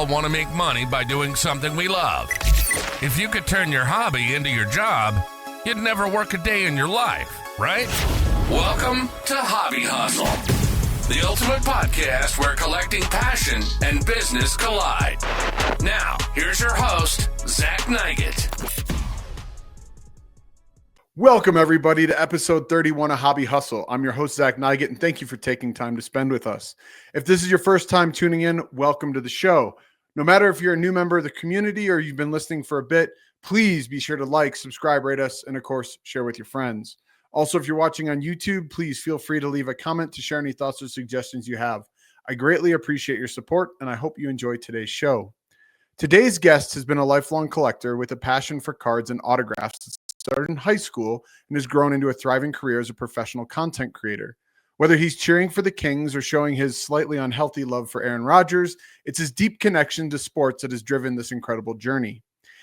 all want to make money by doing something we love. If you could turn your hobby into your job, you'd never work a day in your life, right? Welcome to Hobby Hustle, the ultimate podcast where collecting passion and business collide. Now, here's your host, Zach Nygett. Welcome, everybody, to episode 31 of Hobby Hustle. I'm your host, Zach Nygett, and thank you for taking time to spend with us. If this is your first time tuning in, welcome to the show. No matter if you're a new member of the community or you've been listening for a bit, please be sure to like, subscribe, rate us, and of course, share with your friends. Also, if you're watching on YouTube, please feel free to leave a comment to share any thoughts or suggestions you have. I greatly appreciate your support, and I hope you enjoy today's show. Today's guest has been a lifelong collector with a passion for cards and autographs. Started in high school and has grown into a thriving career as a professional content creator. Whether he's cheering for the Kings or showing his slightly unhealthy love for Aaron Rodgers, it's his deep connection to sports that has driven this incredible journey.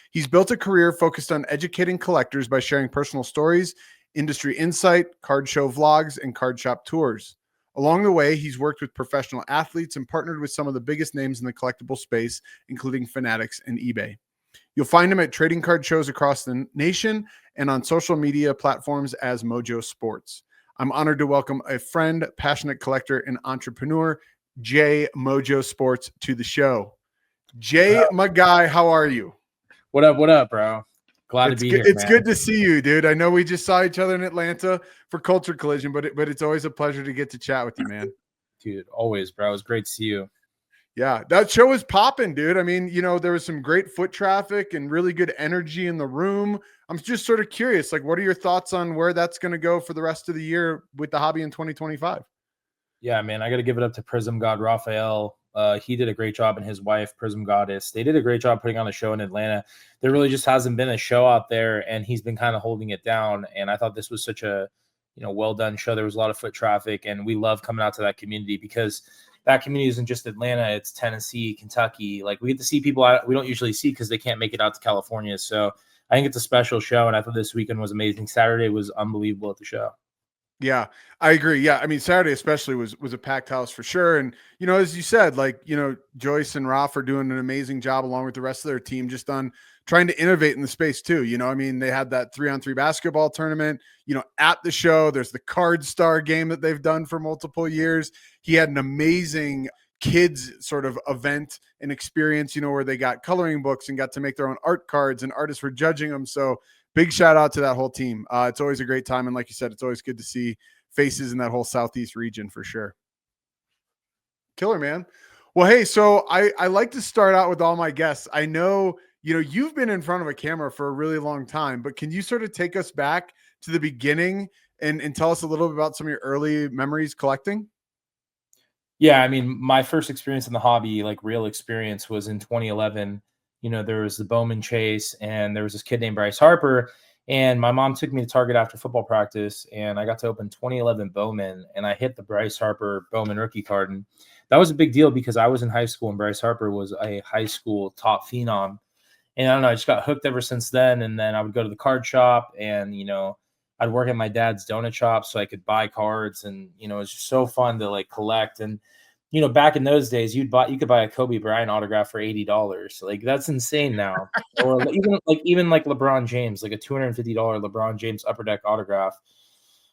He's built a career focused on educating collectors by sharing personal stories, industry insight, card show vlogs, and card shop tours. Along the way, he's worked with professional athletes and partnered with some of the biggest names in the collectible space, including Fanatics and eBay. You'll find him at trading card shows across the nation and on social media platforms as Mojo Sports. I'm honored to welcome a friend, passionate collector, and entrepreneur, Jay Mojo Sports, to the show. Jay, my guy, how are you? What up, bro? Glad to be here, It's man. good to see you, dude. I know we just saw each other in Atlanta for Culture Collision, but it's always a pleasure to get to chat with you, man. Dude, always, bro. It was great to see you. Yeah, that show was popping, dude. I mean, there was some great foot traffic and really good energy in the room. I'm just sort of curious, like, what are your thoughts on where that's going to go for the rest of the year with the hobby in 2025? Yeah, man, I got to give it up to Prism God Raphael. He did a great job, and his wife, Prism Goddess. They did a great job putting on a show in Atlanta. There really just hasn't been a show out there, and he's been kind of holding it down. And I thought this was such a, well done show. There was a lot of foot traffic, and we love coming out to that community because that community isn't just Atlanta, it's Tennessee, Kentucky. Like, we get to see people we don't usually see because they can't make it out to California. So I think it's a special show, and I thought this weekend was amazing. Saturday was unbelievable at the show. Yeah, I agree. Yeah, I mean, Saturday especially was a packed house for sure. And, as you said, like, Joyce and Raf are doing an amazing job along with the rest of their team just on trying to innovate in the space too. I mean, they had that 3-on-3 basketball tournament, at the show. There's the Card Star game that they've done for multiple years. He had an amazing kids sort of event and experience, where they got coloring books and got to make their own art cards and artists were judging them. So big shout out to that whole team. It's always a great time. And like you said, it's always good to see faces in that whole Southeast region for sure. Killer, man. Well, hey, so I like to start out with all my guests. I know, you've been in front of a camera for a really long time, but can you sort of take us back to the beginning and tell us a little bit about some of your early memories collecting? Yeah, I mean, my first experience in the hobby, like real experience, was in 2011. There was the Bowman chase, and there was this kid named Bryce Harper, and my mom took me to Target after football practice, and I got to open 2011 Bowman, and I hit the Bryce Harper Bowman rookie card, and that was a big deal because I was in high school, and Bryce Harper was a high school top phenom, and I don't know, I just got hooked ever since then. And then I would go to the card shop, and I'd work at my dad's donut shop so I could buy cards, and it was just so fun to like collect. And back in those days, you could buy a Kobe Bryant autograph for $80. Like, that's insane now. Or even like LeBron James, like a $250 LeBron James Upper Deck autograph,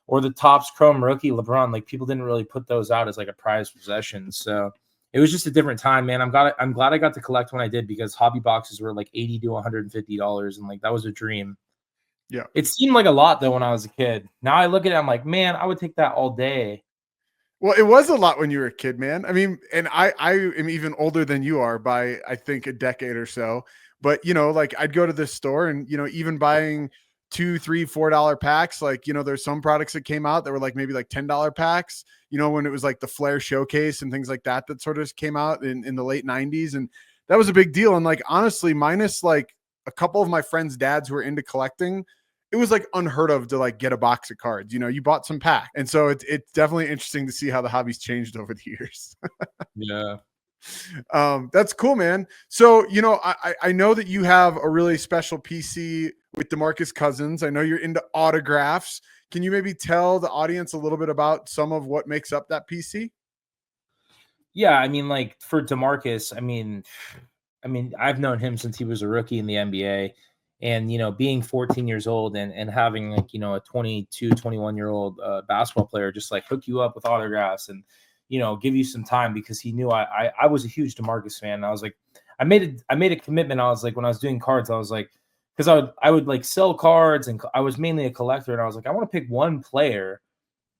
or the Topps Chrome rookie LeBron. Like, people didn't really put those out as like a prized possession. So it was just a different time, man. I'm glad I got to collect when I did, because hobby boxes were like $80 to $150, and like that was a dream. Yeah, it seemed like a lot though when I was a kid. Now I look at it, I'm like, man, I would take that all day. Well, it was a lot when you were a kid, man. I mean, and I am even older than you are by, I think, a decade or so. But, like, I'd go to this store and, even buying $2, $3, $4 packs, like, there's some products that came out that were like maybe like $10 packs, when it was like the Flair Showcase and things like that sort of came out in the late 90s. And that was a big deal. And like, honestly, minus like a couple of my friends' dads who were into collecting, it was like unheard of to like get a box of cards. You bought some pack. And so it's definitely interesting to see how the hobby's changed over the years. Yeah. That's cool, man. So, I know that you have a really special PC with DeMarcus Cousins. I know you're into autographs. Can you maybe tell the audience a little bit about some of what makes up that PC? Yeah, I mean, like for DeMarcus, I mean, I mean, I've known him since he was a rookie in the NBA. And, being 14 years old and having like, a 22, 21-year-old basketball player just like hook you up with autographs and, give you some time, because he knew I was a huge DeMarcus fan. And I was like, I made a commitment. I was like, when I was doing cards, I was like, because I would like sell cards, and I was mainly a collector. And I was like, I want to pick one player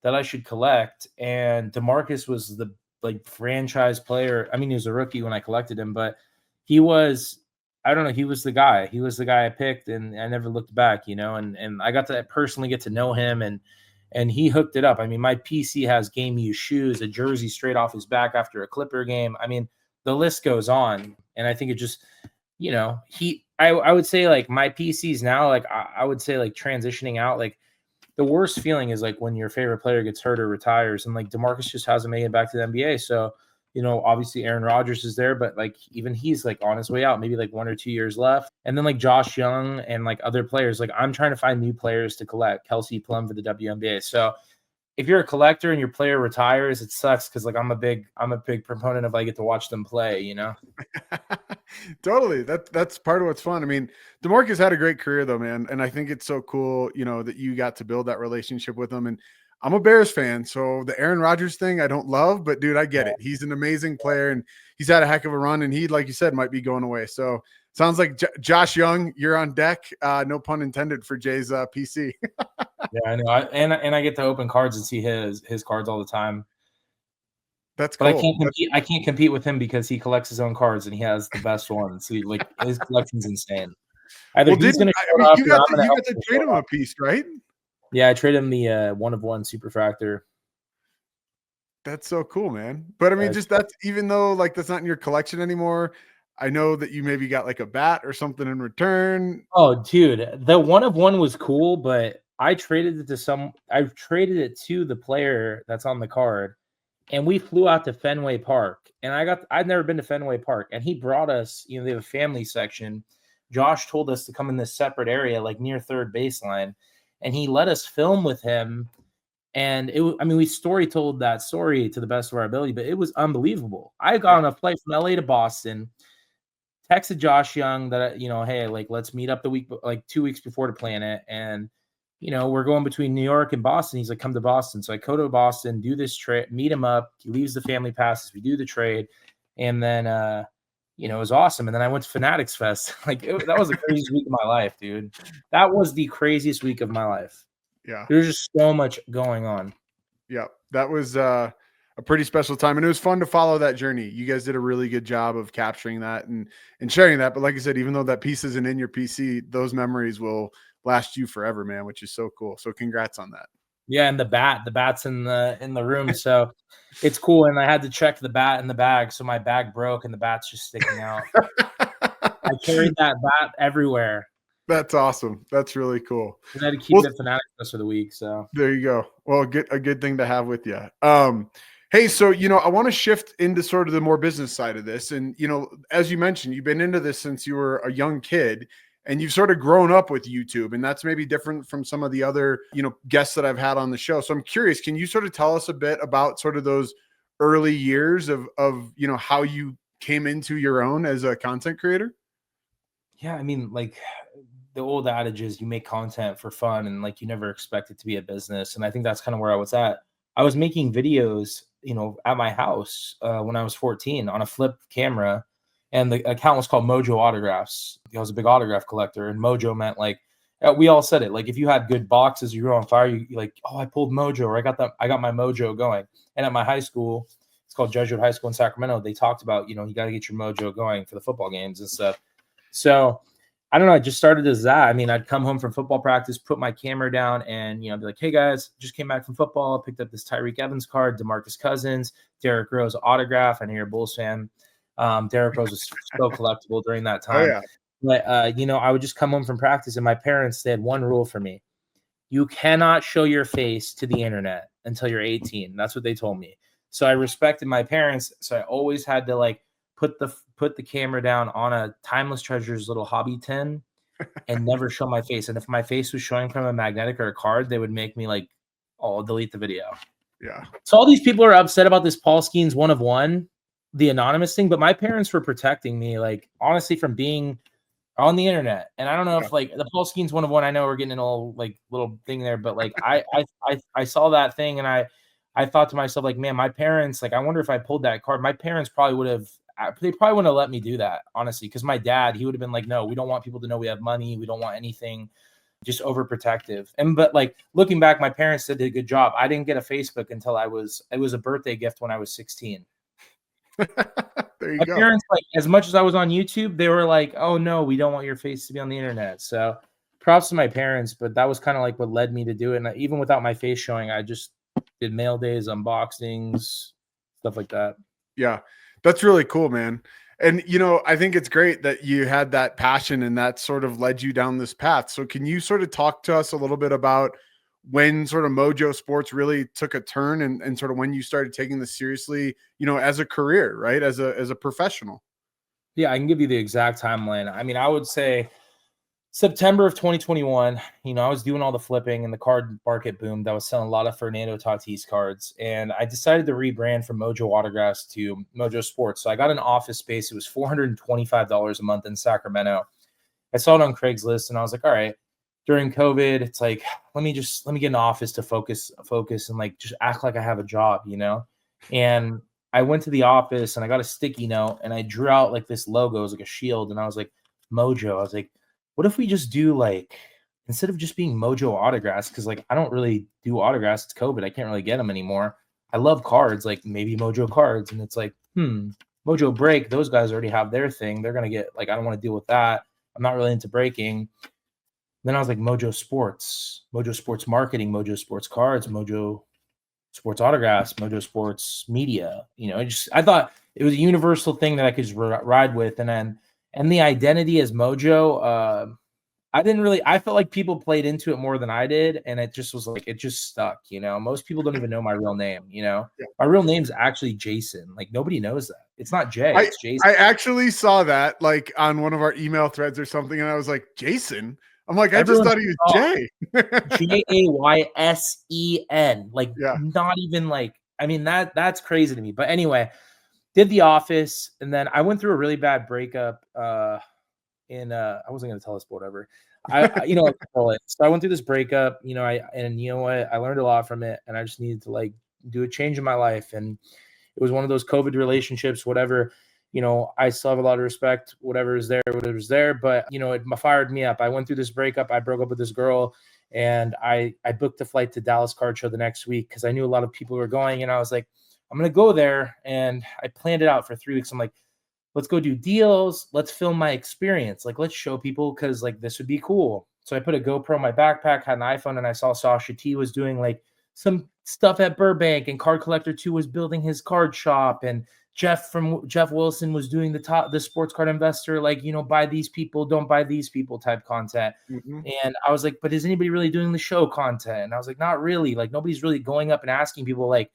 that I should collect. And DeMarcus was the like franchise player. I mean, he was a rookie when I collected him, but he was, I don't know, he was the guy. He was the guy I picked, and I never looked back, and I got to personally get to know him, and he hooked it up. I mean, my PC has game used shoes, a jersey straight off his back after a Clipper game. I mean, the list goes on. And I think it just, I would say like my PCs now, like I would say like transitioning out, like the worst feeling is like when your favorite player gets hurt or retires, and like DeMarcus just hasn't made it back to the NBA. So, obviously Aaron Rodgers is there, but like even he's like on his way out, maybe like 1 or 2 years left. And then like Josh Young and like other players, like I'm trying to find new players to collect. Kelsey Plum for the WNBA. So if you're a collector and your player retires, it sucks, because like I'm a big proponent of I get to watch them play, Totally. That's part of what's fun. I mean, DeMarcus had a great career though, man. And I think it's so cool, that you got to build that relationship with him. And I'm a Bears fan, so the Aaron Rodgers thing I don't love, but dude, I get it. He's an amazing player, and he's had a heck of a run, and he, like you said, might be going away. So sounds like Josh Young, you're on deck. No pun intended for Jay's PC. Yeah, I know. And I get to open cards and see his cards all the time. That's cool. But I can't compete with him because he collects his own cards and he has the best ones. So like his collection's insane. Either he's going to show up, you got to trade him a piece, right? Yeah, I traded him the 1 of 1 Superfractor. That's so cool, man. But I mean, just that's, even though like that's not in your collection anymore, I know that you maybe got like a bat or something in return. Oh, dude, the 1 of 1 was cool, but I traded it to the player that's on the card, and we flew out to Fenway Park. And I'd never been to Fenway Park, and he brought us, they have a family section. Josh told us to come in this separate area, like near third baseline, and he let us film with him. And we told that story to the best of our ability, but it was unbelievable. I got on a flight from LA to Boston, texted Josh Young that, hey, like, let's meet up 2 weeks before to plan it. And, we're going between New York and Boston. He's like, come to Boston. So I go to Boston, do this trip, meet him up. He leaves the family passes. We do the trade. And then, it was awesome. And then I went to Fanatics Fest. That was the craziest week of my life, dude. That was the craziest week of my life. Yeah. There's just so much going on. Yeah. That was a pretty special time. And it was fun to follow that journey. You guys did a really good job of capturing that and sharing that. But like I said, even though that piece isn't in your PC, those memories will last you forever, man, which is so cool. So congrats on that. Yeah, and the bat's in the room, so it's cool. And I had to check the bat in the bag, so my bag broke and the bat's just sticking out. I carried that bat everywhere. That's awesome. That's really cool. I had to keep it Fanatics for the week. So there you go. Well, a good thing to have with you. Hey, so I want to shift into sort of the more business side of this, and as you mentioned, you've been into this since you were a young kid. And you've sort of grown up with YouTube, and that's maybe different from some of the other, guests that I've had on the show. So I'm curious, can you sort of tell us a bit about sort of those early years of how you came into your own as a content creator? Yeah, I mean, like the old adage is you make content for fun, and like you never expect it to be a business. And I think that's kind of where I was at. I was making videos, at my house when I was 14 on a flip camera. And the account was called Mojo Autographs. I was a big autograph collector, and Mojo meant like, we all said it. Like if you had good boxes, you were on fire. You like, oh, I pulled Mojo, or I got my Mojo going. And at my high school, it's called Jesuit High School in Sacramento. They talked about, you got to get your Mojo going for the football games and stuff. So I don't know. I just started as that. I mean, I'd come home from football practice, put my camera down, and be like, hey guys, just came back from football. Picked up this Tyreek Evans card, DeMarcus Cousins, Derrick Rose autograph. I know you're a Bulls fan. Derrick Rose was so collectible during that time. Oh, yeah. But, I would just come home from practice, and my parents, they had one rule for me. You cannot show your face to the internet until you're 18. That's what they told me. So I respected my parents. So I always had to like put the camera down on a Timeless Treasures little hobby tin and never show my face. And if my face was showing from a magnetic or a card, they would make me like, oh, I'll delete the video. Yeah. So all these people are upset about this Paul Skeens 1 of 1. the anonymous thing, but my parents were protecting me, like, honestly, from being on the internet. And I don't know if like the Paul Skeen's one of one. I know we're getting an old like little thing there, but like I saw that thing and I thought to myself, like, man, my parents, like, I wonder if I pulled that card, my parents probably would have, they probably wouldn't have let me do that, honestly, because my dad, he would have been like, no, we don't want people to know we have money. We don't want anything, just overprotective. And but like looking back, my parents did a good job. I didn't get a Facebook until it was a birthday gift when I was 16. There you My go. parents, like, as much as I was on YouTube, they were like, "Oh no, we don't want your face to be on the internet." So, props to my parents, but that was kind of like what led me to do it. And even without my face showing, I just did mail days, unboxings, stuff like that. Yeah, that's really cool, man. And I think it's great that you had that passion and that sort of led you down this path. So can you sort of talk to us a little bit about when sort of Mojo Sports really took a turn and sort of when you started taking this seriously, as a career, right? As a professional. Yeah, I can give you the exact timeline. I mean, I would say September of 2021, I was doing all the flipping and the card market boomed. I was selling a lot of Fernando Tatis cards, and I decided to rebrand from Mojo Autographs to Mojo Sports. So I got an office space. It was $425 a month in Sacramento. I saw it on Craigslist, and I was like, all right. During COVID, it's like, let me get an office to focus and like just act like I have a job, And I went to the office and I got a sticky note and I drew out like this logo, it was like a shield, and I was like, Mojo. I was like, what if we just do like, instead of just being Mojo autographs, because like I don't really do autographs, it's COVID, I can't really get them anymore. I love cards, like maybe Mojo cards. And it's like, Mojo break, those guys already have their thing. They're gonna get, like, I don't want to deal with that. I'm not really into breaking. Then I was like, Mojo Sports Marketing, Mojo Sports Cards, Mojo Sports Autographs, Mojo Sports Media. I thought it was a universal thing that I could just ride with. And the identity as Mojo, I felt like people played into it more than I did. And it just was like, it just stuck, most people don't even know my real name, Yeah. My real name's actually Jason. Like, nobody knows that. It's not Jay, it's Jason. I actually saw that like on one of our email threads or something. And I was like, Jason? I'm like, I just thought he was Jay. Jaysen. Like, not even like, I mean, that's crazy to me. But anyway, did the office, and then I went through a really bad breakup. I wasn't gonna tell us, but whatever. So I went through this breakup, and you know what? I learned a lot from it, and I just needed to like do a change in my life. And it was one of those COVID relationships, whatever. I still have a lot of respect, whatever's there, but it fired me up. I went through this breakup. I broke up with this girl, and I booked a flight to Dallas Card Show the next week because I knew a lot of people were going, and I was like, I'm going to go there. And I planned it out for 3 weeks. I'm like, let's go do deals. Let's film my experience. Like, let's show people, because like this would be cool. So I put a GoPro in my backpack, had an iPhone, and I saw Sasha T was doing like some stuff at Burbank, and Card Collector 2 was building his card shop, and Jeff Wilson was doing the sports card investor, like, buy these people, don't buy these people type content. Mm-hmm. And I was like, but is anybody really doing the show content? And I was like, not really. Like, nobody's really going up and asking people like,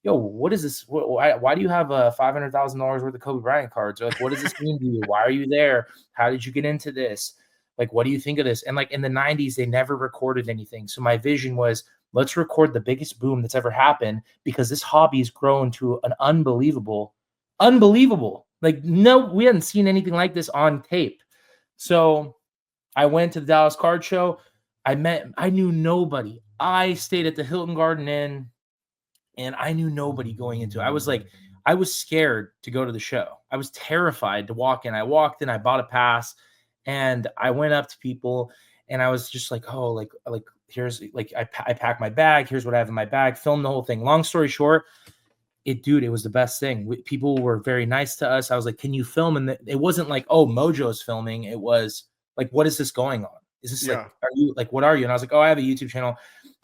yo, what is this? Why do you have $500,000 worth of Kobe Bryant cards? Or like, what does this mean to you? Why are you there? How did you get into this? Like, what do you think of this? And like in the 90s, they never recorded anything. So my vision was, let's record the biggest boom that's ever happened, because this hobby has grown to an unbelievable. Like, no, we hadn't seen anything like this on tape. So I went to the Dallas Card Show. I knew nobody. I stayed at the Hilton Garden Inn, and I knew nobody going into it. I was scared to go to the show. I was terrified to walk in. I walked in, I bought a pass, and I went up to people, and I was just like, oh, like here's, like, I packed my bag. Here's what I have in my bag. Filmed the whole thing. Long story short, it was the best thing. People were very nice to us. I was like, can you film? And it wasn't like, oh, Mojo's filming. It was like, what is this going on? Is this like, are you like, what are you? And I was like, oh, I have a YouTube channel.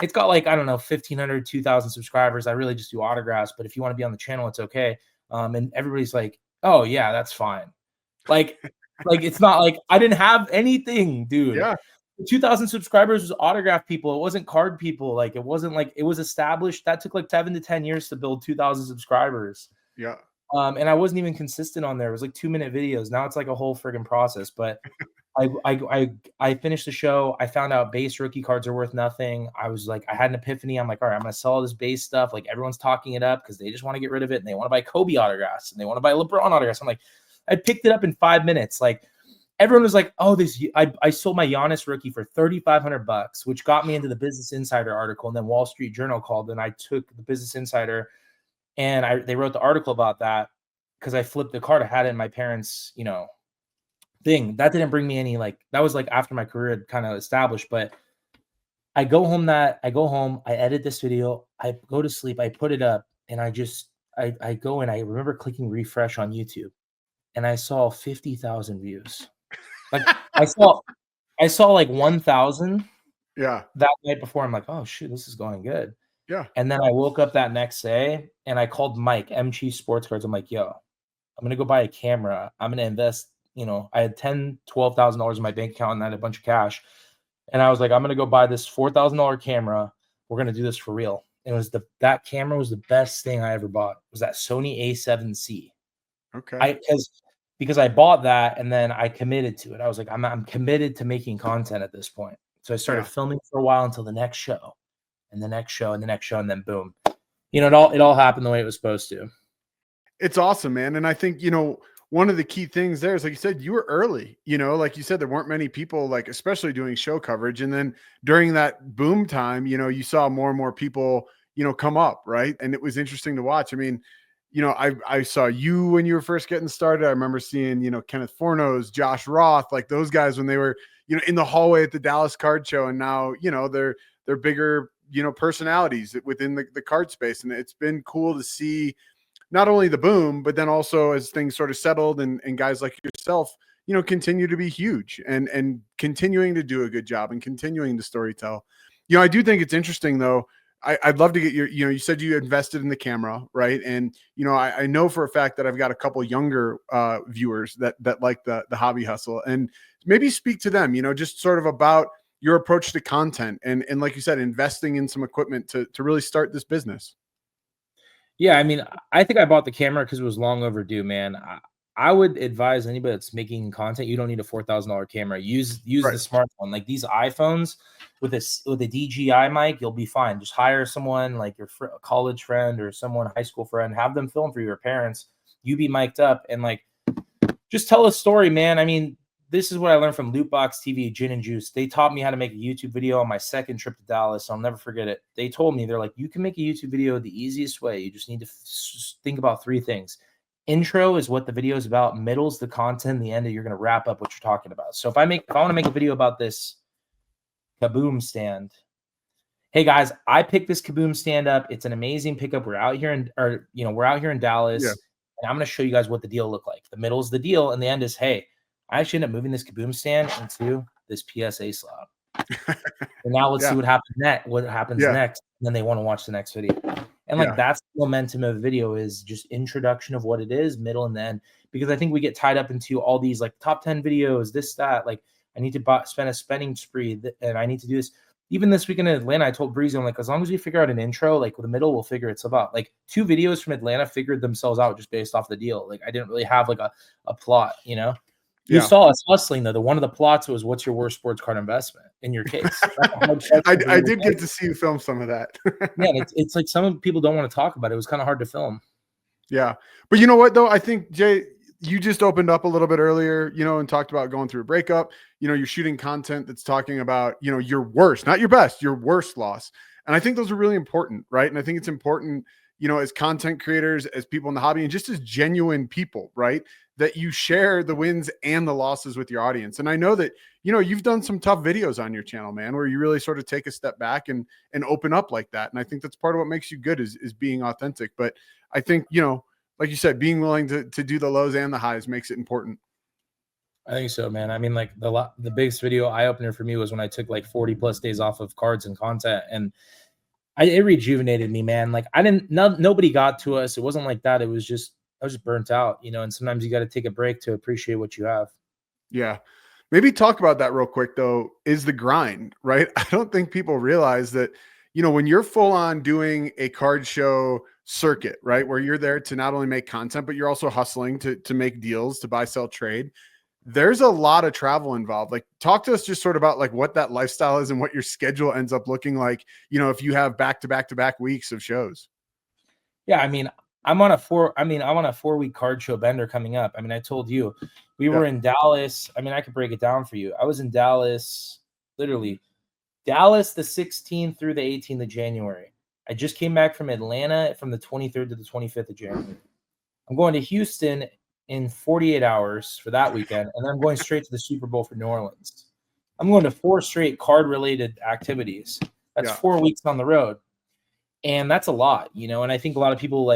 It's got like, I don't know, 1,500, 2,000 subscribers. I really just do autographs, but if you want to be on the channel, it's okay. And everybody's like, oh yeah, that's fine. Like it's not like I didn't have anything, dude. Yeah. 2,000 subscribers was autograph people. It wasn't card people. Like, it wasn't like, it was established. That took like 7 to 10 years to build 2,000 subscribers. Yeah. And I wasn't even consistent on there. It was like 2-minute videos. Now it's like a whole friggin' process. But I finished the show. I found out base rookie cards are worth nothing. I was like, I had an epiphany. I'm like, all right, I'm gonna sell all this base stuff. Like everyone's talking it up because they just want to get rid of it and they want to buy Kobe autographs and they want to buy LeBron autographs. I'm like, I picked it up in 5 minutes. Like everyone was like, oh, I sold my Giannis rookie for $3,500, which got me into the Business Insider article. And then Wall Street Journal called and I took the Business Insider and they wrote the article about that because I flipped the card. I had it in my parents', thing. That didn't bring me any, like, that was like after my career had kind of established. But I go home, I edit this video, I go to sleep, I put it up, and I go and I remember clicking refresh on YouTube and I saw 50,000 views. Like I saw like 1,000 Yeah. that night before. I'm like, oh shoot, this is going good. Yeah. And then I woke up that next day and I called Mike, MG Sports Cards. I'm like, yo, I'm gonna go buy a camera. I'm gonna invest. I had $12,000 in my bank account and I had a bunch of cash. And I was like, I'm gonna go buy this $4,000 camera. We're gonna do this for real. And it was that camera was the best thing I ever bought. It was that Sony A7C. Okay. Because I bought that and then I committed to it. I was like, I'm committed to making content at this point. So I started filming for a while until the next show, and the next show, and the next show, and then boom. It all happened the way it was supposed to. It's awesome, man. And I think, one of the key things there is, like you said, you were early, like you said, there weren't many people, like, especially doing show coverage. And then during that boom time, you saw more and more people, come up. Right. And it was interesting to watch. I mean, I saw you when you were first getting started. I remember seeing, Kenneth Fornos, Josh Roth, like those guys when they were, in the hallway at the Dallas card show. And now, they're bigger, personalities within the card space. And it's been cool to see not only the boom, but then also as things sort of settled and guys like yourself, continue to be huge and continuing to do a good job and continuing to storytell. I do think it's interesting though. I'd love to get you said you invested in the camera, right? And, I know for a fact that I've got a couple younger viewers that like the hobby hustle, and maybe speak to them, just sort of about your approach to content and like you said, investing in some equipment to really start this business. Yeah, I mean, I think I bought the camera because it was long overdue, man. I would advise anybody that's making content, you don't need a $4,000 camera. Use the smartphone. Like these iPhones with a DJI mic, you'll be fine. Just hire someone like your college friend or someone high school friend, have them film for your parents. You be mic'd up and like just tell a story, man. I mean, this is what I learned from Lootbox TV, Gin and Juice. They taught me how to make a YouTube video on my second trip to Dallas. I'll never forget it. They told me, they're like, you can make a YouTube video the easiest way. You just need to think about 3 things. Intro is what the video is about. Middle's the content. The end, you're going to wrap up what you're talking about. So if I want to make a video about this Kaboom stand, hey guys, I picked this Kaboom stand up. It's an amazing pickup. We're out here in Dallas, and I'm going to show you guys what the deal looked like. The middle is the deal, and the end is, hey, I actually ended up moving this Kaboom stand into this PSA slab. And now let's see what happens next. Next? And then they want to watch the next video. And like that's the momentum of a video, is just introduction of what it is, middle, and then. Because I think we get tied up into all these like top 10 videos, this, that. Like I need to spend a spending spree, and I need to do this. Even this weekend in Atlanta, I told Breezy, I'm like, as long as we figure out an intro, like the middle will figure itself out. Like 2 videos from Atlanta figured themselves out just based off the deal. Like I didn't really have like a plot, You saw us hustling though. One of the plots was, what's your worst sports card investment in your case? I did get to see you film some of that. Yeah, it's like some people don't want to talk about it. It was kind of hard to film. Yeah. But you know what though? I think, Jay, you just opened up a little bit earlier, and talked about going through a breakup. You're shooting content that's talking about, your worst, not your best, your worst loss. And I think those are really important, right? And I think it's important, as content creators, as people in the hobby, and just as genuine people, right? That you share the wins and the losses with your audience. And I know that, you've done some tough videos on your channel, man, where you really sort of take a step back and open up like that. And I think that's part of what makes you good is being authentic. But I think, like you said, being willing to do the lows and the highs makes it important. I think so, man. I mean, like the biggest video eye opener for me was when I took like 40 plus days off of cards and content, and it rejuvenated me, man. Like nobody got to us. It wasn't like that. It was just, I was just burnt out, and sometimes you got to take a break to appreciate what you have. Yeah. Maybe talk about that real quick though, is the grind, right? I don't think people realize that, when you're full on doing a card show circuit, right? Where you're there to not only make content, but you're also hustling to make deals, to buy, sell, trade. there's a lot of travel involved. Like, talk to us just sort of about like what that lifestyle is and what your schedule ends up looking like, you know, if you have back-to-back weeks of shows. Yeah, I mean, I'm on a 4-week card show bender coming up. I mean, I told you we were in Dallas. I mean, I could break it down for you. I was in Dallas, literally Dallas the 16th through the 18th of January. I just came back from Atlanta from the 23rd to the 25th of January. I'm going to Houston in 48 hours for that weekend, and then I'm going straight to the Super Bowl for New Orleans. I'm going to 4 straight card-related activities. That's 4 weeks on the road. And that's a lot, you know, and I think a lot of people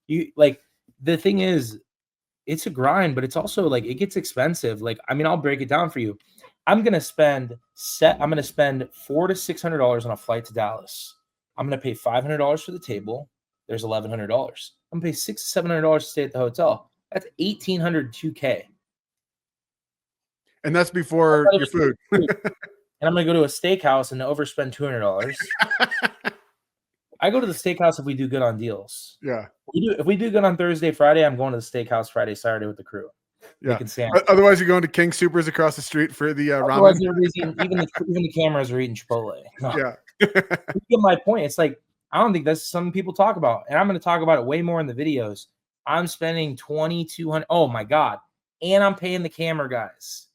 the thing is, it's a grind, but it's also like it gets expensive. Like, I mean, I'll break it down for you. I'm gonna spend $400 to $600 on a flight to Dallas. I'm gonna pay $500 for the table. There's $1,100. I'm gonna pay $600 to $700 to stay at the hotel. That's $1,800 $2K. And that's before your food. And I'm gonna go to a steakhouse and overspend $200. I go to the steakhouse if we do good on deals. Yeah. If we do good on Thursday, Friday, I'm going to the steakhouse Friday, Saturday with the crew. Yeah. Otherwise, you're going to King Supers across the street for the ramen. Even the cameras are eating Chipotle. No. Yeah. You get my point. It's like, I don't think that's something people talk about. And I'm going to talk about it way more in the videos. I'm spending $2,200. Oh my God. And I'm paying the camera guys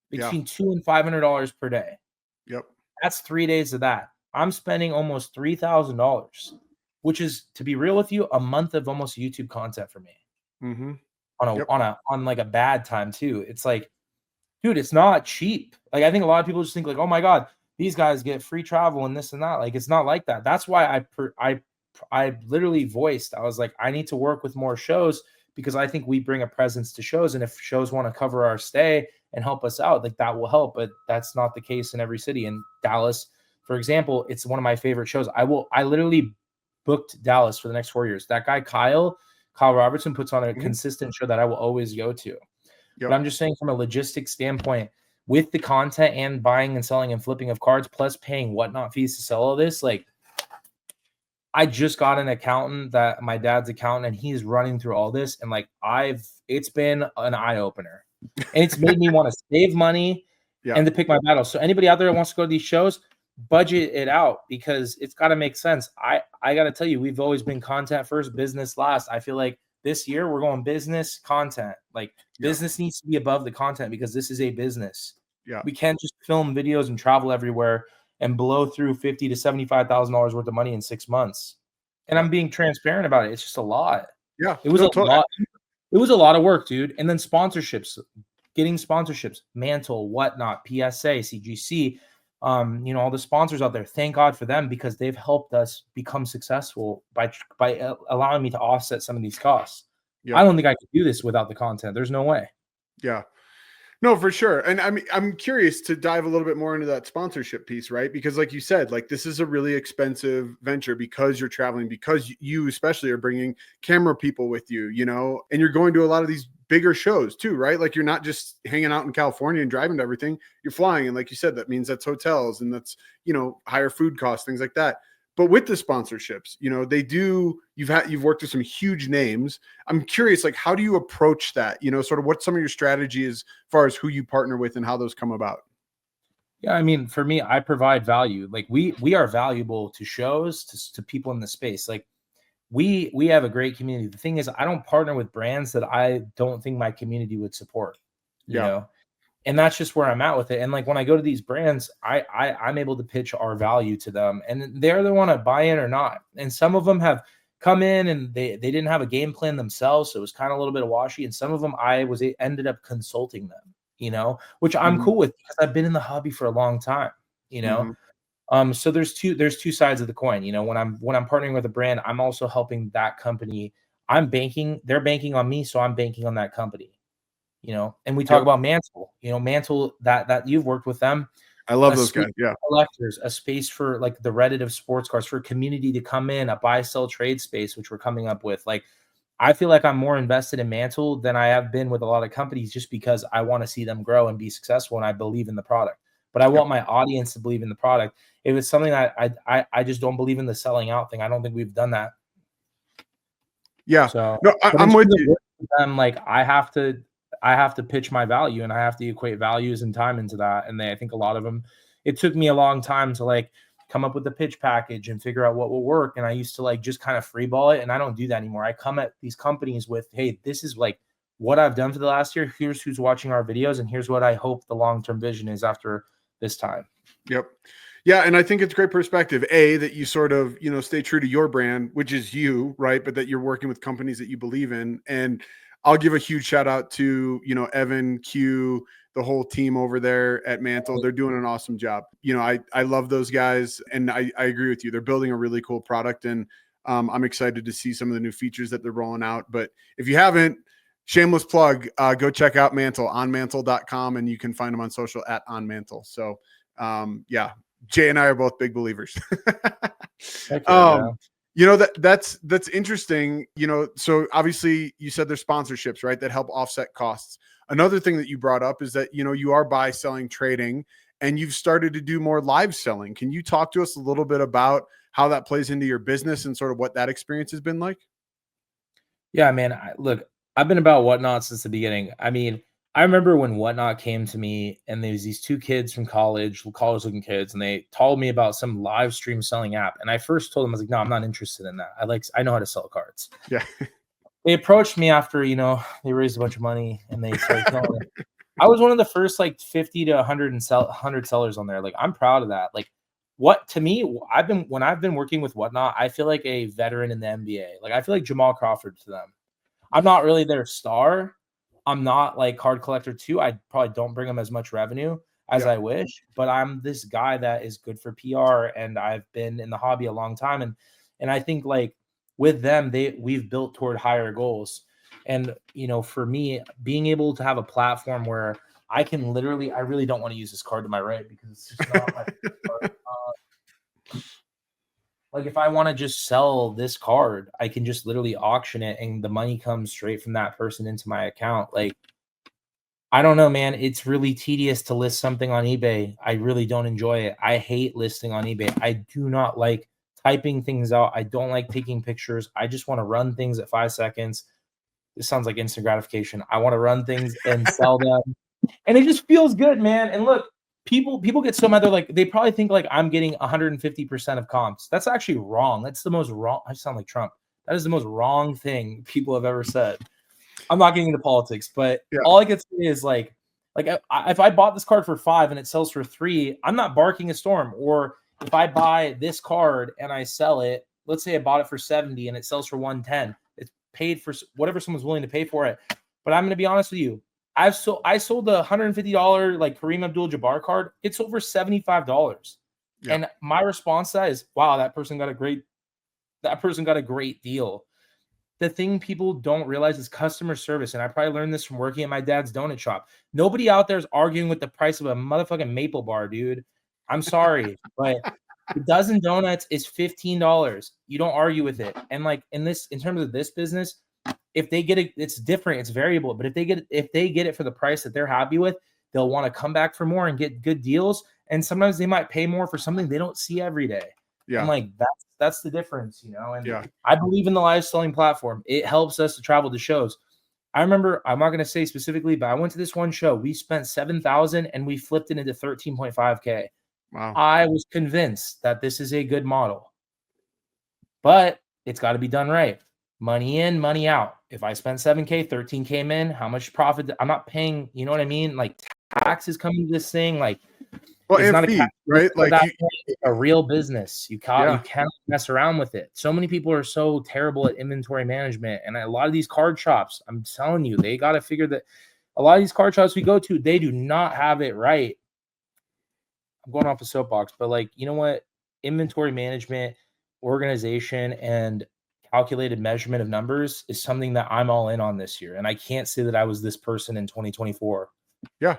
between $200 and $500 per day. Yep. That's 3 days of that. I'm spending almost $3,000, which is, to be real with you, a month of almost YouTube content for me. Mm-hmm. On like a bad time too. It's like, dude, it's not cheap. Like, I think a lot of people just think like, oh my God, these guys get free travel and this and that. Like, it's not like that. That's why I literally voiced, I was like, I need to work with more shows because I think we bring a presence to shows. And if shows want to cover our stay and help us out, like that will help. But that's not the case in every city. In Dallas, for example, it's one of my favorite shows. I literally booked Dallas for the next 4 years. That guy, Kyle Robertson, puts on a consistent show that I will always go to. Yep. But I'm just saying, from a logistics standpoint, with the content and buying and selling and flipping of cards, plus paying whatnot fees to sell all this, like, I just got an accountant, that my dad's accountant, and he's running through all this. And like, it's been an eye opener, and it's made me want to save money and to pick my battles. So anybody out there that wants to go to these shows, budget it out, because it's got to make sense. I got to tell you, we've always been content first, business last. I feel like this year we're going business content. Like, business needs to be above the content, because this is a business. Yeah, we can't just film videos and travel everywhere and blow through $50,000 to $75,000 worth of money in 6 months. And I'm being transparent about it. It's just a lot. Yeah, it was a lot. It was a lot of work, dude. And then sponsorships, getting sponsorships, Mantle, whatnot, PSA, CGC. All the sponsors out there, thank God for them, because they've helped us become successful by allowing me to offset some of these costs. Yep. I don't think I could do this without the content. There's no way. Yeah. No, for sure. And I mean, I'm curious to dive a little bit more into that sponsorship piece, right? Because like you said, like, this is a really expensive venture because you're traveling, because you especially are bringing camera people with you, you know, and you're going to a lot of these bigger shows too, right? Like, you're not just hanging out in California and driving to everything. You're flying. And like you said, that means that's hotels, and that's, you know, higher food costs, things like that. But with the sponsorships, you know, you've worked with some huge names. I'm curious, like, how do you approach that? You know, sort of what's some of your strategies as far as who you partner with and how those come about? Yeah, I mean, for me, I provide value. Like, we are valuable to shows, to people in the space. Like, we have a great community. The thing is, I don't partner with brands that I don't think my community would support, you know? And that's just where I'm at with it. And like, when I go to these brands, I'm able to pitch our value to them, and they're the one to buy in or not. And some of them have come in and they didn't have a game plan themselves, so it was kind of a little bit washy. And some of them ended up consulting them, you know, which I'm cool with, because I've been in the hobby for a long time, you know. So there's two sides of the coin. You know, when I'm partnering with a brand, I'm also helping that company. They're banking on me, so I'm banking on that company. You know, and we talk about Mantle, you know, Mantle, that you've worked with them. I love those guys. Yeah. Collectors, a space for like the Reddit of sports cards, for a community to come in, a buy, sell, trade space, which we're coming up with. Like, I feel like I'm more invested in Mantle than I have been with a lot of companies, just because I want to see them grow and be successful, and I believe in the product. But I want my audience to believe in the product. If it's something that I just don't believe in, the selling out thing, I don't think we've done that. Yeah. So no, I'm with you. I'm like, I have to I have to pitch my value and I have to equate values and time into that. And I think a lot of them, it took me a long time to like come up with the pitch package and figure out what will work. And I used to like just kind of freeball it. And I don't do that anymore. I come at these companies with, hey, this is like what I've done for the last year. Here's who's watching our videos. And here's what I hope the long-term vision is after this time. Yep. Yeah. And I think it's great perspective, that you sort of, stay true to your brand, which is you, right? But that you're working with companies that you believe in. And I'll give a huge shout out to, Evan, Q, the whole team over there at Mantle. They're doing an awesome job. I love those guys, and I agree with you. They're building a really cool product, and I'm excited to see some of the new features that they're rolling out. But if you haven't, shameless plug, go check out Mantle, onmantle.com, and you can find them on social at onmantle. So yeah, Jay and I are both big believers. That's interesting. So obviously you said there's sponsorships, right, that help offset costs. Another thing that you brought up is that, you are buy, selling, trading, and you've started to do more live selling. Can you talk to us a little bit about how that plays into your business and sort of what that experience has been like? Yeah, man. Look, I've been about Whatnot since the beginning. I mean, I remember when Whatnot came to me and there's these two kids from college looking kids, and they told me about some live stream selling app. And I first told them, I was like, no, I'm not interested in that. I know how to sell cards. Yeah. They approached me after, they raised a bunch of money and they started selling it. I was one of the first like 50 to 100 sellers on there. Like, I'm proud of that. Like, to me, when I've been working with Whatnot, I feel like a veteran in the NBA. Like, I feel like Jamal Crawford to them. I'm not really their star. I'm not like Card Collector 2. I probably don't bring them as much revenue as I wish, but I'm this guy that is good for PR, and I've been in the hobby a long time. And I think like with them, we've built toward higher goals. And, for me, being able to have a platform where I can literally, I really don't want to use this card to my right because it's just not my card. Like, if I want to just sell this card, I can just literally auction it and the money comes straight from that person into my account. Like, I don't know, man. It's really tedious to list something on eBay. I really don't enjoy it. I hate listing on eBay. I do not like typing things out. I don't like taking pictures. I just want to run things at 5 seconds. This sounds like instant gratification. I want to run things and sell them. And it just feels good, man. And look, people get so mad. They're like, they probably think like I'm getting 150% of comps. That's actually wrong. That's the most wrong. I sound like Trump. That is the most wrong thing people have ever said. I'm not getting into politics, but all I can say is like if I bought this card for 5 and it sells for 3, I'm not barking a storm. Or if I buy this card and I sell it, let's say I bought it for 70 and it sells for 110, it's paid for whatever someone's willing to pay for it. But I'm going to be honest with you. I sold a $150 like Kareem Abdul-Jabbar card. It sold for $75. Yeah. And my response to that is, wow, that person got a great deal. The thing people don't realize is customer service. And I probably learned this from working at my dad's donut shop. Nobody out there is arguing with the price of a motherfucking maple bar, dude. I'm sorry, but a dozen donuts is $15. You don't argue with it. And like in terms of this business, if they get it, it's different, it's variable. But if they get it for the price that they're happy with, they'll want to come back for more and get good deals. And sometimes they might pay more for something they don't see every day. Yeah. And like that's the difference, And I believe in the live selling platform. It helps us to travel to shows. I remember, I'm not going to say specifically, but I went to this one show. We spent $7,000 and we flipped it into 13.5K. Wow. I was convinced that this is a good model, but it's got to be done right. Money in, money out. If I spent 7K, 13 came in, how much profit? I'm not paying, you know what I mean? Like taxes coming to this thing, like it's not a right? Like a real business. You cannot mess around with it. So many people are so terrible at inventory management, and a lot of these card shops, I'm telling you, they got to figure that. A lot of these card shops we go to, they do not have it right. I'm going off a soapbox, but like, you know what? Inventory management, organization, and calculated measurement of numbers is something that I'm all in on this year. And I can't say that I was this person in 2024. Yeah.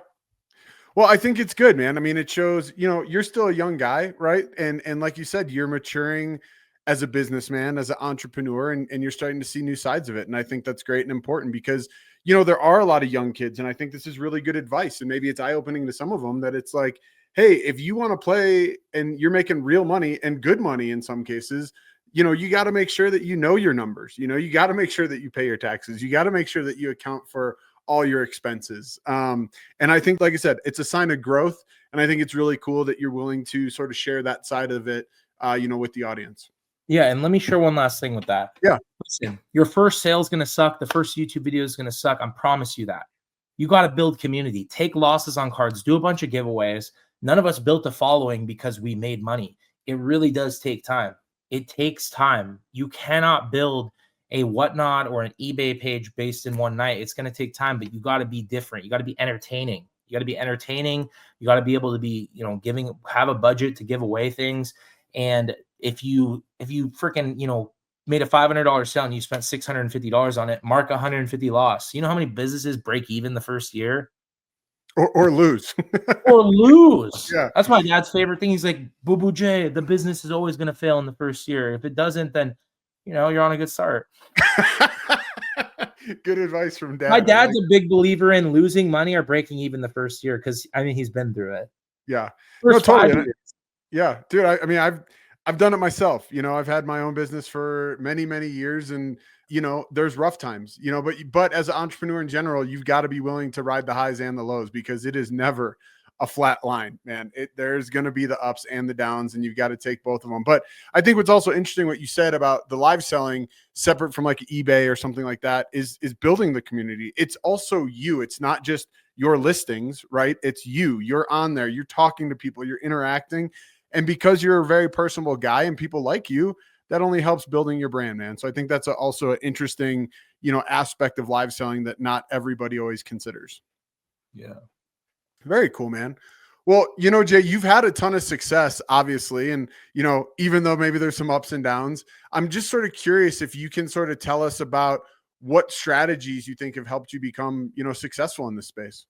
Well, I think it's good, man. I mean, it shows, you're still a young guy, right? And like you said, you're maturing as a businessman, as an entrepreneur, and you're starting to see new sides of it. And I think that's great and important because, there are a lot of young kids, and I think this is really good advice. And maybe it's eye-opening to some of them that it's like, hey, if you want to play and you're making real money and good money in some cases, you got to make sure that your numbers, you got to make sure that you pay your taxes. You got to make sure that you account for all your expenses. And I think, like I said, it's a sign of growth. And I think it's really cool that you're willing to sort of share that side of it, with the audience. Yeah, and let me share one last thing with that. Yeah. Listen, your first sale is going to suck. The first YouTube video is going to suck. I promise you that. You got to build community. Take losses on cards. Do a bunch of giveaways. None of us built a following because we made money. It really does take time. It takes time. You cannot build a Whatnot or an eBay page based in one night. It's going to take time, but you got to be different. You got to be entertaining. You got to be entertaining. You got to be able to be, have a budget to give away things. And if you freaking, made a $500 sale and you spent $650 on it, mark 150 loss. You know how many businesses break even the first year? Or lose. Or lose. Yeah. That's my dad's favorite thing. He's like, Boo Boo J, the business is always going to fail in the first year. If it doesn't, then, you're on a good start. Good advice from Dad. My dad's a big believer in losing money or breaking even the first year because, he's been through it. Yeah. Totally. Yeah, dude. I've done it myself. I've had my own business for many, many years, and there's rough times. But as an entrepreneur in general, you've got to be willing to ride the highs and the lows because it is never a flat line, man. There's going to be the ups and the downs, and you've got to take both of them. But I think what's also interesting, what you said about the live selling, separate from like eBay or something like that, is building the community. It's also you. It's not just your listings, right? It's you. You're on there. You're talking to people. You're interacting. And because you're a very personable guy and people like you, that only helps building your brand, man. So I think that's also an interesting, aspect of live selling that not everybody always considers. Yeah. Very cool, man. Well, Jay, you've had a ton of success, obviously. And, even though maybe there's some ups and downs, I'm just sort of curious if you can sort of tell us about what strategies you think have helped you become, successful in this space.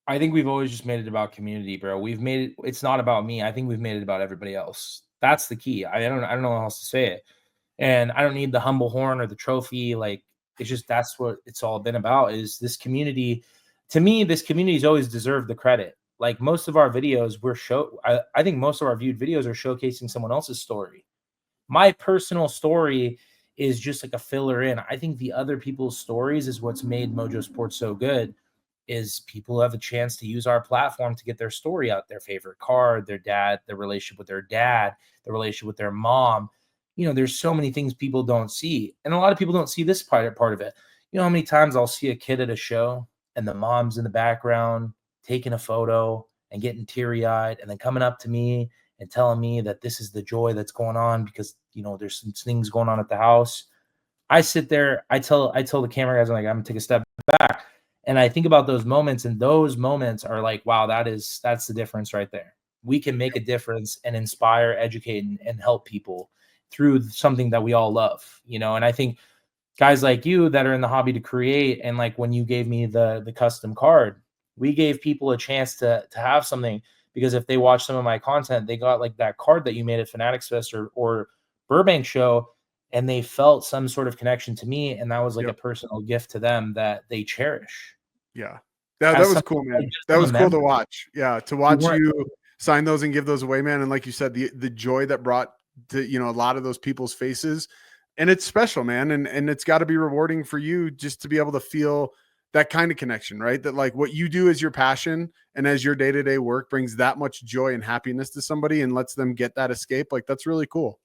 I think we've always just made it about community, bro. We've made it. It's not about me. I think we've made it about everybody else. That's the key. I don't know how else to say it. And I don't need the humble horn or the trophy. Like, it's just, that's what it's all been about, is this community. To me, this community's always deserved the credit. Like, most of our videos I think most of our viewed videos are showcasing someone else's story. My personal story is just like a filler in. I think the other people's stories is what's made Mojo Sports so good. Is people have a chance to use our platform to get their story out, their favorite card, their dad, their relationship with their dad, the relationship with their mom. There's so many things people don't see. And a lot of people don't see this part of it. How many times I'll see a kid at a show and the mom's in the background taking a photo and getting teary-eyed and then coming up to me and telling me that this is the joy that's going on because, there's some things going on at the house. I sit there, I tell the camera guys, I'm like, I'm gonna take a step back. And I think about those moments, and those moments are like, wow, that's the difference right there. We can make a difference and inspire, educate, and help people through something that we all love, And I think guys like you that are in the hobby to create, and like when you gave me the custom card, we gave people a chance to have something, because if they watch some of my content, they got like that card that you made at Fanatics Fest or Burbank show, and they felt some sort of connection to me, and that was like a personal gift to them that they cherish. Yeah. That was cool, man. That was cool to watch. Yeah. To watch you sign those and give those away, man. And like you said, the joy that brought to, a lot of those people's faces, and it's special, man. And it's got to be rewarding for you just to be able to feel that kind of connection, right? That like what you do as your passion and as your day-to-day work brings that much joy and happiness to somebody and lets them get that escape. Like, that's really cool.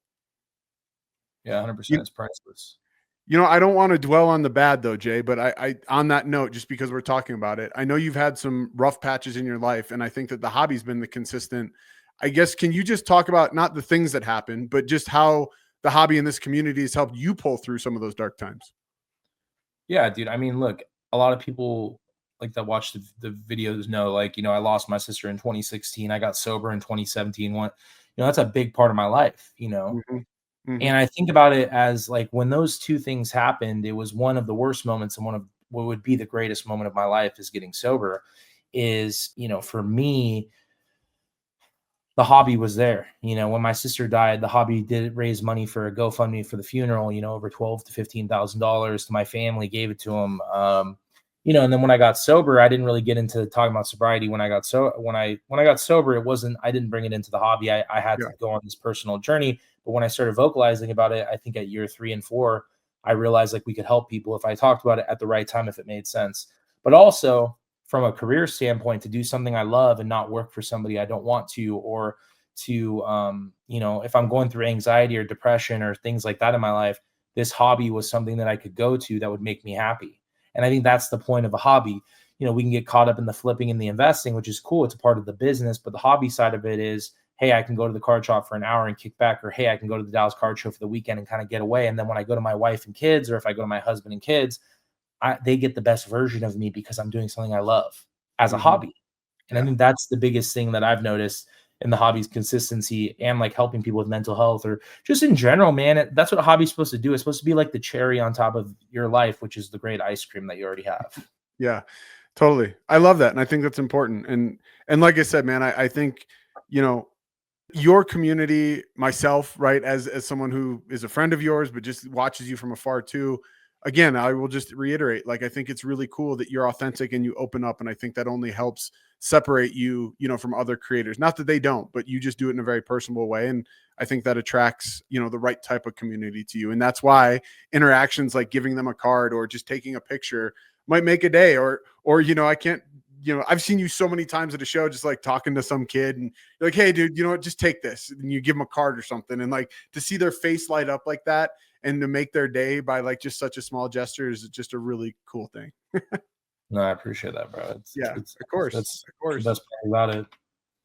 Yeah. 100%. It's priceless. I don't want to dwell on the bad though, Jay, but I on that note, just because we're talking about it, I know you've had some rough patches in your life, and I think that the hobby's been the consistent. I guess, can you just talk about not the things that happened, but just how the hobby in this community has helped you pull through some of those dark times? Yeah, dude. I mean, look, a lot of people like that watch the videos know, like, I lost my sister in 2016. I got sober in 2017. That's a big part of my life, Mm-hmm. Mm-hmm. And I think about it as like, when those two things happened, it was one of the worst moments and one of what would be the greatest moment of my life is getting sober. Is, for me, the hobby was there. When my sister died, the hobby did raise money for a GoFundMe for the funeral, over $12,000 to $15,000 to my family, gave it to them. And then when I got sober, I didn't really get into talking about sobriety. When I got sober, I didn't bring it into the hobby. I had to go on this personal journey. But when I started vocalizing about it, I think at year 3 and 4, I realized like we could help people if I talked about it at the right time, if it made sense. But also from a career standpoint, to do something I love and not work for somebody I don't want to, or to, if I'm going through anxiety or depression or things like that in my life, this hobby was something that I could go to that would make me happy. And I think that's the point of a hobby. We can get caught up in the flipping and the investing, which is cool. It's a part of the business, but the hobby side of it is, hey, I can go to the card shop for an hour and kick back, or hey, I can go to the Dallas Card Show for the weekend and kind of get away. And then when I go to my wife and kids, or if I go to my husband and kids, they get the best version of me because I'm doing something I love as a hobby. And I think that's the biggest thing that I've noticed in the hobby's consistency, and like helping people with mental health or just in general, man. That's what a hobby's supposed to do. It's supposed to be like the cherry on top of your life, which is the great ice cream that you already have. Yeah, totally. I love that. And I think that's important. And like I said, man, I think, your community, myself, right, as someone who is a friend of yours, but just watches you from afar too. Again, I will just reiterate, like, I think it's really cool that you're authentic and you open up. And I think that only helps separate you, from other creators. Not that they don't, but you just do it in a very personable way. And I think that attracts, the right type of community to you. And that's why interactions like giving them a card or just taking a picture might make a day, or, I can't, I've seen you so many times at a show, just like talking to some kid and you're like, hey dude, you know what, just take this, and you give them a card or something. And like to see their face light up like that and to make their day by like just such a small gesture is just a really cool thing. No, I appreciate that, bro. Of course. That's the best part about it.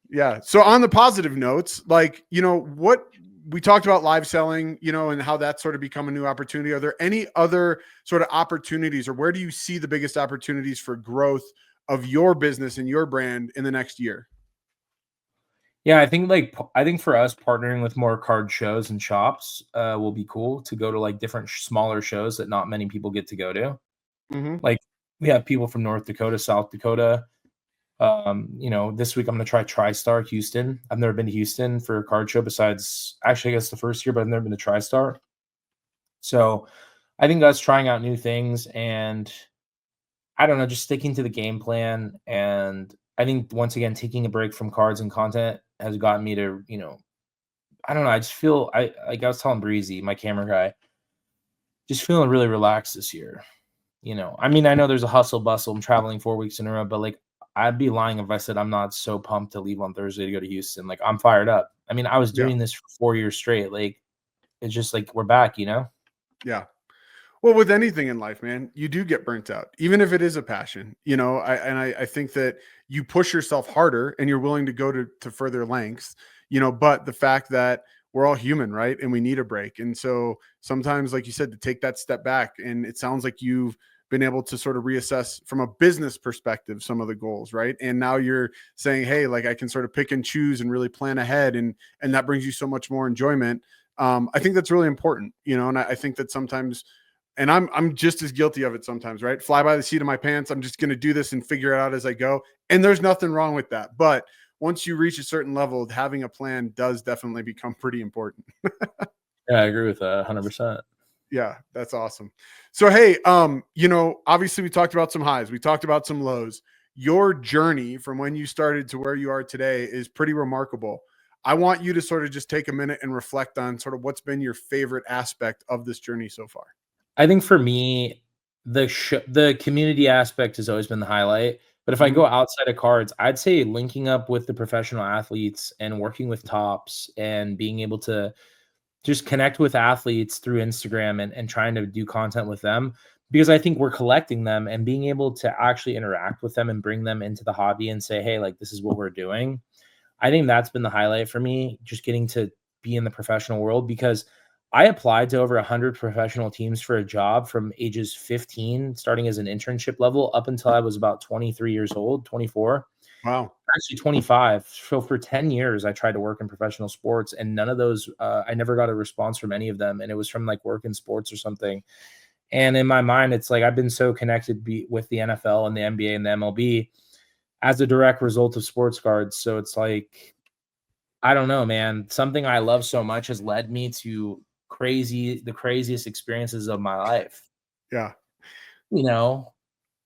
Yeah. So on the positive notes, like, what we talked about live selling, and how that's sort of become a new opportunity. Are there any other sort of opportunities, or where do you see the biggest opportunities for growth of your business and your brand in the next year? Yeah, I think for us, partnering with more card shows and shops will be cool, to go to like different smaller shows that not many people get to go to. Like we have people from North Dakota, South Dakota. This week I'm going to try TriStar Houston. I've never been to Houston for a card show besides, actually, I guess the first year, but I've never been to TriStar. So I think us trying out new things, and I don't know, just sticking to the game plan. And I think once again, taking a break from cards and content has gotten me to, I don't know. I just feel I was telling Breezy, my camera guy, just feeling really relaxed this year. I mean, I know there's a hustle bustle. I'm traveling 4 weeks in a row, but like, I'd be lying if I said I'm not so pumped to leave on Thursday to go to Houston. Like, I'm fired up. I mean, I was doing this for 4 years straight. Like, it's just like, we're back, Yeah. Well, with anything in life, man, you do get burnt out, even if it is a passion, I think that you push yourself harder and you're willing to go to further lengths, but the fact that we're all human, right? And we need a break. And so sometimes, like you said, to take that step back, and it sounds like you've been able to sort of reassess from a business perspective some of the goals, right? And now you're saying, hey, like, I can sort of pick and choose and really plan ahead, and that brings you so much more enjoyment. I think that's really important, and I think that sometimes, and I'm just as guilty of it sometimes, right? Fly by the seat of my pants. I'm just going to do this and figure it out as I go. And there's nothing wrong with that. But once you reach a certain level, having a plan does definitely become pretty important. Yeah, I agree with that 100%. Yeah, that's awesome. So, hey, obviously we talked about some highs. We talked about some lows. Your journey from when you started to where you are today is pretty remarkable. I want you to sort of just take a minute and reflect on sort of what's been your favorite aspect of this journey so far. I think for me, the community aspect has always been the highlight. But if I go outside of cards, I'd say linking up with the professional athletes and working with tops and being able to just connect with athletes through Instagram and trying to do content with them, because I think we're collecting them, and being able to actually interact with them and bring them into the hobby and say, hey, like, this is what we're doing. I think that's been the highlight for me, just getting to be in the professional world, because I applied to over 100 professional teams for a job from ages 15, starting as an internship level, up until I was about 23 years old, 24. Wow. Actually 25. So for 10 years, I tried to work in professional sports, and none of those, I never got a response from any of them. And it was from like work in sports or something. And in my mind, it's like, I've been so connected with the NFL and the NBA and the MLB as a direct result of sports cards. So it's like, I don't know, man, something I love so much has led me to the craziest experiences of my life. Yeah.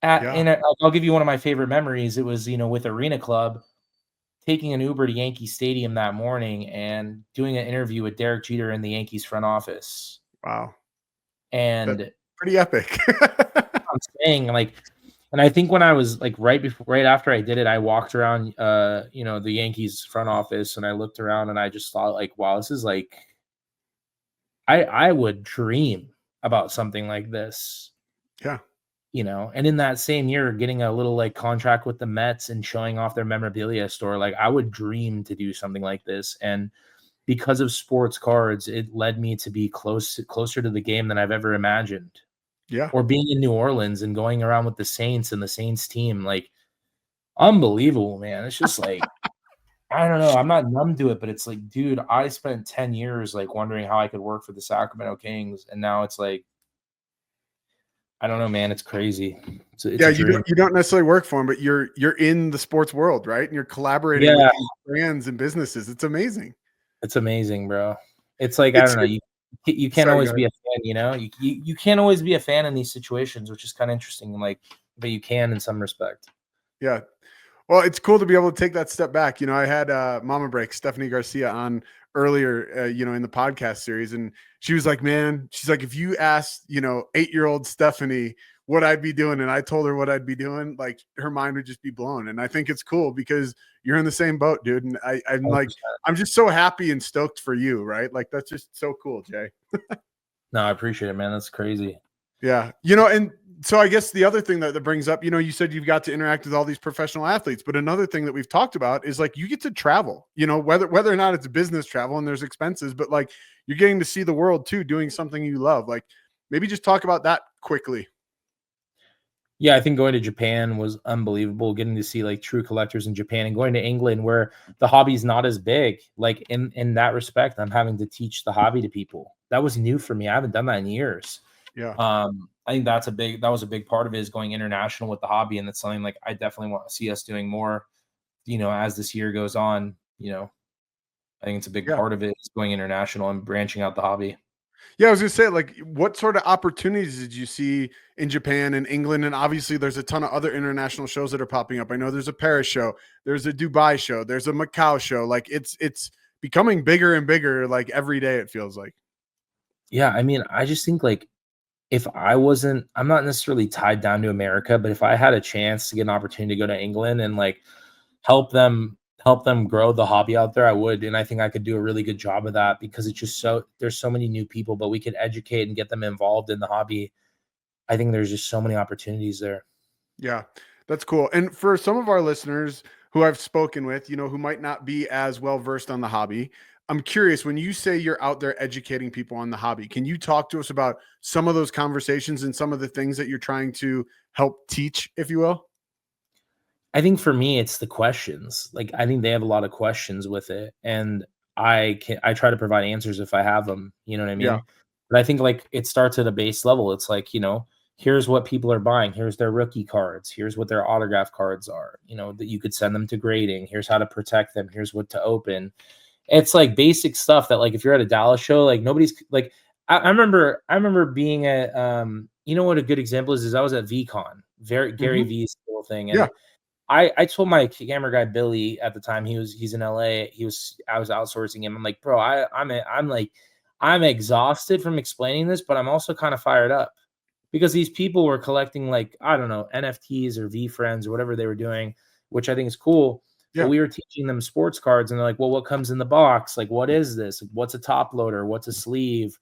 And I'll give you one of my favorite memories. It was, with Arena Club, taking an Uber to Yankee Stadium that morning and doing an interview with Derek Jeter in the Yankees front office. Wow. And That's pretty epic. I'm saying, like, and I think when I was like right after I did it, I walked around the Yankees front office and I looked around and I just thought like, wow, this is like I would dream about something like this. Yeah. And in that same year, getting a little like contract with the Mets and showing off their memorabilia store, like I would dream to do something like this. And because of sports cards, it led me to be closer to the game than I've ever imagined. Yeah. Or being in New Orleans and going around with the Saints and the Saints team, like unbelievable, man. It's just like, I don't know. I'm not numb to it, but it's like, dude, I spent 10 years like wondering how I could work for the Sacramento Kings. And now it's like, I don't know, man. It's crazy. It's a dream. You don't necessarily work for them, but you're in the sports world, right? And you're collaborating with these brands and businesses. It's amazing. It's amazing, bro. It's like, I don't know. You can't always be a fan, you can't always be a fan in these situations, which is kind of interesting. Like, but you can in some respect. Yeah. Well, it's cool to be able to take that step back. I had Mama Break, Stephanie Garcia, on earlier, in the podcast series. And she was like, man, she's like, if you asked, 8-year-old Stephanie what I'd be doing, and I told her what I'd be doing, like her mind would just be blown. And I think it's cool because you're in the same boat, dude. And I'm 100%. like, I'm just so happy and stoked for you, right? Like, that's just so cool, Jay. No, I appreciate it, man. That's crazy. Yeah. And so I guess the other thing that brings up, you said you've got to interact with all these professional athletes, but another thing that we've talked about is like, you get to travel, whether or not it's business travel and there's expenses, but like you're getting to see the world too, doing something you love. Like maybe just talk about that quickly. Yeah, I think going to Japan was unbelievable, getting to see like true collectors in Japan, and going to England where the hobby's not as big. Like in that respect, I'm having to teach the hobby to people. That was new for me. I haven't done that in years. Yeah. I think that was a big part of it, is going international with the hobby. And that's something like I definitely want to see us doing more, as this year goes on. I think it's a big part of it, is going international and branching out the hobby. Yeah, I was gonna say, like, what sort of opportunities did you see in Japan and England? And obviously, there's a ton of other international shows that are popping up. I know there's a Paris show, there's a Dubai show, there's a Macau show. Like, it's becoming bigger and bigger. Like every day, it feels like. Yeah, I mean, I just think like I'm not necessarily tied down to America, but if I had a chance to get an opportunity to go to England and like help them grow the hobby out there, I would. And I think I could do a really good job of that, because it's just there's so many new people, but we could educate and get them involved in the hobby. I think there's just so many opportunities there. Yeah, that's cool. And for some of our listeners who I've spoken with, who might not be as well versed on the hobby, I'm curious, when you say you're out there educating people on the hobby, can you talk to us about some of those conversations and some of the things that you're trying to help teach, if you will? I think for me, it's the questions. Like, I think they have a lot of questions with it, and I try to provide answers if I have them. You know what I mean? Yeah. But I think like it starts at a base level. It's like, here's what people are buying. Here's their rookie cards. Here's what their autograph cards are, that you could send them to grading. Here's how to protect them. Here's what to open. It's like basic stuff that like, if you're at a Dallas show, like nobody's like, I remember being at, what a good example is I was at VCon, Gary V's whole thing. And I told my camera guy, Billy, at the time, he's in LA. I was outsourcing him. I'm like, bro, I'm exhausted from explaining this, but I'm also kind of fired up, because these people were collecting like, I don't know, NFTs or VFriends or whatever they were doing, which I think is cool. Yeah. But we were teaching them sports cards, and they're like, well, what comes in the box? Like, what is this? What's a top loader? What's a sleeve?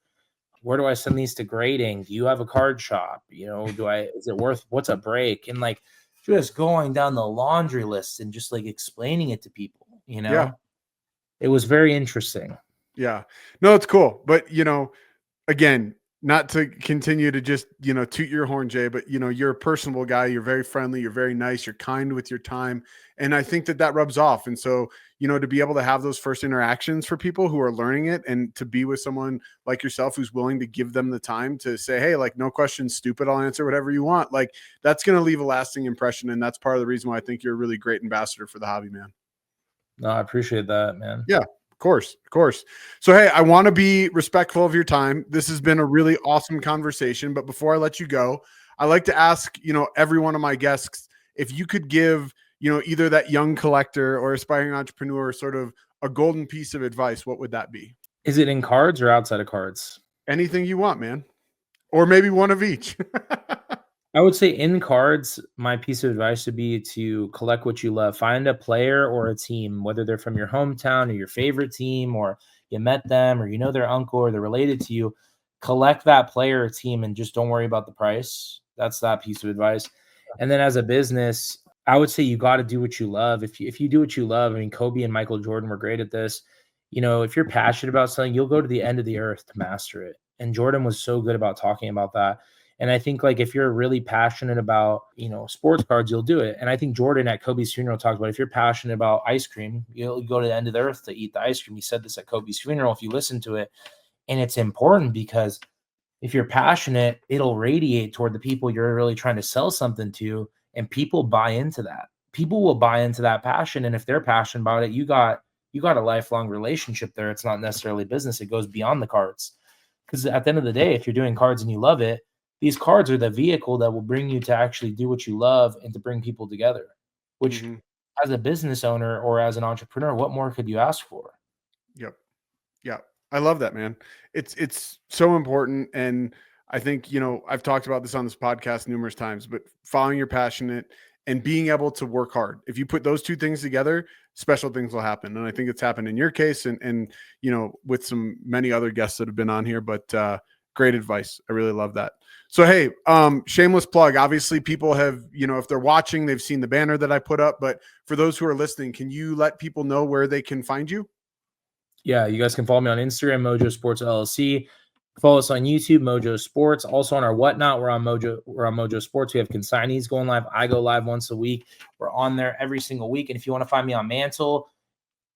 Where do I send these to grading? Do you have a card shop? Is it worth, what's a break? And like, just going down the laundry list and just like explaining it to people, Yeah. It was very interesting. Yeah, no, it's cool. But, again, not to continue to just, toot your horn, Jay, but, you're a personable guy. You're very friendly. You're very nice. You're kind with your time. And I think that rubs off. And so, to be able to have those first interactions for people who are learning it, and to be with someone like yourself who's willing to give them the time to say, hey, like, no questions stupid, I'll answer whatever you want. Like, that's going to leave a lasting impression. And that's part of the reason why I think you're a really great ambassador for the hobby, man. No, I appreciate that, man. Yeah. Of course. So, hey, I want to be respectful of your time. This has been a really awesome conversation. But before I let you go, I like to ask, every one of my guests, if you could give, either that young collector or aspiring entrepreneur sort of a golden piece of advice, what would that be? Is it in cards or outside of cards? Anything you want, man. or maybe one of each. I would say in cards, my piece of advice would be to collect what you love. Find a player or a team, whether they're from your hometown or your favorite team, or you met them, or you know their uncle, or they're related to you. Collect that player or team and just don't worry about the price. That's that piece of advice. And then as a business, I would say you got to do what you love. If you do what you love, I mean, Kobe and Michael Jordan were great at this. You know, if you're passionate about something, you'll go to the end of the earth to master it. And Jordan was so good about talking about that. And I think, like, if you're really passionate about, you know, sports cards, you'll do it. And I think Jordan at Kobe's funeral talked about, if you're passionate about ice cream, you'll go to the end of the earth to eat the ice cream. He said this at Kobe's funeral, if you listen to it. And it's important because if you're passionate, it'll radiate toward the people you're really trying to sell something to. And people buy into that. People will buy into that passion. And if they're passionate about it, you got a lifelong relationship there. It's not necessarily business. It goes beyond the cards. Because at the end of the day, if you're doing cards and you love it, these cards are the vehicle that will bring you to actually do what you love and to bring people together, which as a business owner or as an entrepreneur, what more could you ask for? Yep. Yeah. I love that, man. It's so important. And I think, you know, I've talked about this on this podcast numerous times, but following your passion and being able to work hard. If you put those two things together, special things will happen. And I think it's happened in your case and you know, with many other guests that have been on here, but great advice. I really love that. So, hey, shameless plug. Obviously, people have, you know, if they're watching, they've seen the banner that I put up. But for those who are listening, can you let people know where they can find you? Yeah, you guys can follow me on Instagram, Mojo Sports LLC. Follow us on YouTube, Mojo Sports. Also on our Whatnot, we're on Mojo Sports. We have consignees going live. I go live once a week. We're on there every single week. And if you want to find me on Mantle,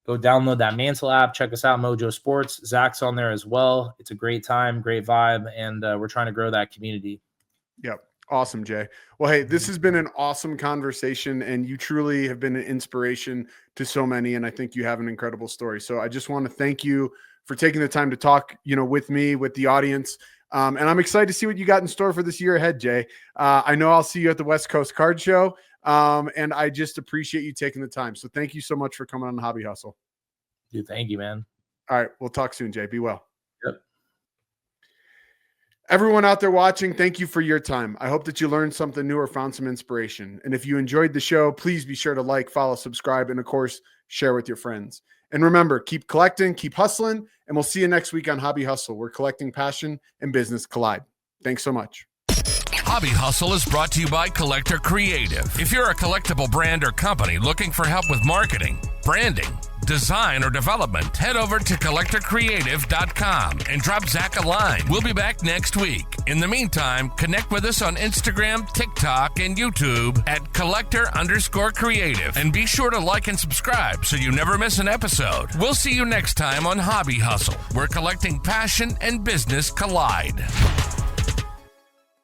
go download that Mantle app. Check us out, Mojo Sports. Zach's on there as well. It's a great time, great vibe, and we're trying to grow that community. Yep. Awesome, Jay. Well, hey, this has been an awesome conversation, and you truly have been an inspiration to so many, and I think you have an incredible story. So I just want to thank you for taking the time to talk, you know, with me, with the audience. And I'm excited to see what you got in store for this year ahead, Jay. I know I'll see you at the West Coast Card Show. And I just appreciate you taking the time. So thank you so much for coming on the Hobby Hustle. Dude, thank you, man. All right. We'll talk soon, Jay. Be well. Yep. Everyone out there watching, thank you for your time. I hope that you learned something new or found some inspiration. And if you enjoyed the show, please be sure to like, follow, subscribe, and of course, share with your friends. And remember, keep collecting, keep hustling, and we'll see you next week on Hobby Hustle, where collecting passion and business collide. Thanks so much. Hobby Hustle is brought to you by Collector Creative. If you're a collectible brand or company looking for help with marketing, branding, design, or development, head over to collectorcreative.com and drop Zach a line. We'll be back next week. In the meantime, connect with us on Instagram, TikTok, and YouTube at collector_creative. And be sure to like and subscribe so you never miss an episode. We'll see you next time on Hobby Hustle, where collecting passion and business collide.